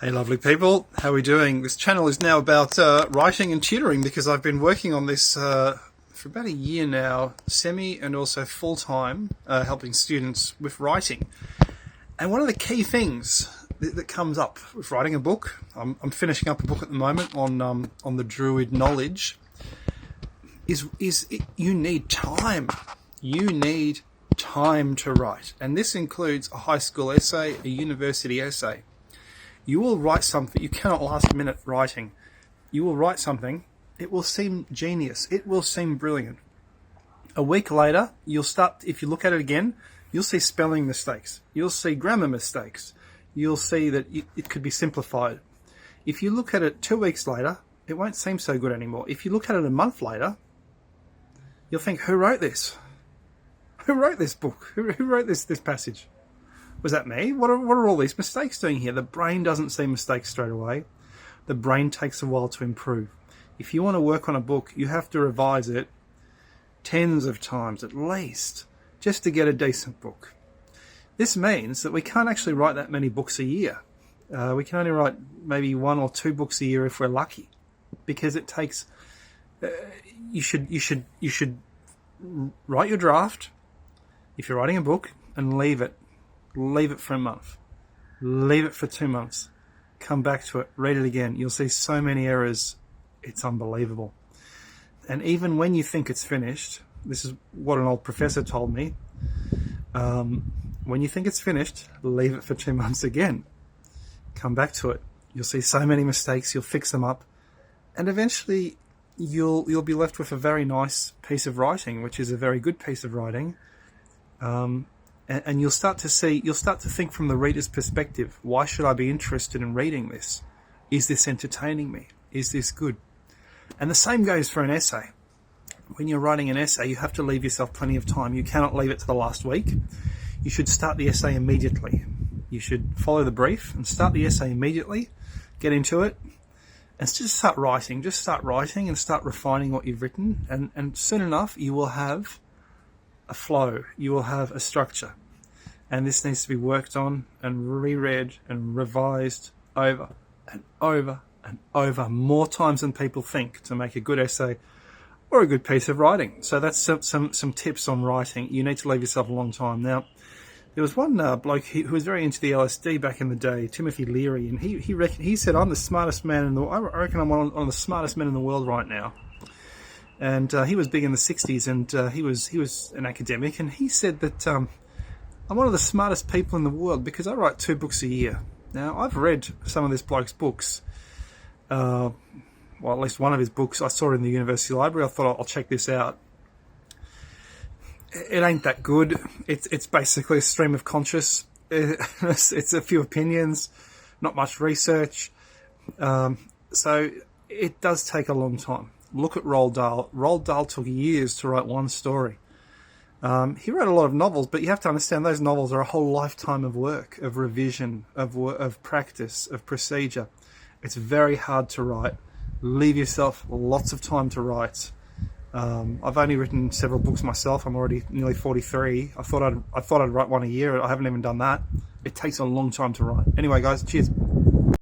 Hey lovely people, how are we doing? This channel is now about writing and tutoring because I've been working on this for about a year now, semi and also full-time, helping students with writing. And one of the key things that comes up with writing a book, I'm finishing up a book at the moment on the Druid knowledge, is you need time. You need time to write. And this includes a high school essay, a university essay. You will write something, you cannot last minute writing. You will write something, it will seem genius, it will seem brilliant. A week later, you'll start, if you look at it again, you'll see spelling mistakes, you'll see grammar mistakes, you'll see that it could be simplified. If you look at it 2 weeks later, it won't seem so good anymore. If you look at it a month later, you'll think, who wrote this? Who wrote this book? Who wrote this passage? Was that me? What are all these mistakes doing here? The brain doesn't see mistakes straight away. The brain takes a while to improve. If you want to work on a book, you have to revise it tens of times at least, just to get a decent book. This means that we can't actually write that many books a year. We can only write maybe 1 or 2 books a year if we're lucky, because it takes. You should write your draft if you're writing a book and leave it. Leave it for a month. Leave it for 2 months. Come back to it. Read it again. You'll see so many errors. It's unbelievable. And even when you think it's finished, this is what an old professor told me, when you think it's finished, leave it for 2 months again. Come back to it. You'll see so many mistakes. You'll fix them up. And eventually you'll be left with a very nice piece of writing, which is a very good piece of writing. And you'll start to think from the reader's perspective. Why should I be interested in reading this? Is this entertaining me? Is this good? And the same goes for an essay. When you're writing an essay, you have to leave yourself plenty of time. You cannot leave it to the last week. You should start the essay immediately. You should follow the brief and start the essay immediately. Get into it and just start writing. Just start writing and start refining what you've written. And soon enough, you will have a flow. You will have a structure. And this needs to be worked on and reread and revised over and over and over more times than people think to make a good essay or a good piece of writing. So that's some tips on writing. You need to leave yourself a long time. Now, there was one bloke who was very into the LSD back in the day, Timothy Leary, and he said, I'm the smartest man in the world. I reckon I'm one of the smartest men in the world right now. And he was big in the 60s, and he was an academic, and he said that I'm one of the smartest people in the world because I write 2 books a year. Now, I've read some of this bloke's books. Well, at least one of his books. I saw it in the university library. I thought I'll check this out. It ain't that good. It's basically a stream of conscious. It's a few opinions, not much research. So it does take a long time. Look at Roald Dahl. Roald Dahl took years to write one story. He wrote a lot of novels, but you have to understand those novels are a whole lifetime of work, of revision, of practice, of procedure. It's very hard to write. Leave yourself lots of time to write. I've only written several books myself. I'm already nearly 43. I thought I'd write one a year. I haven't even done that. It takes a long time to write. Anyway, guys, cheers.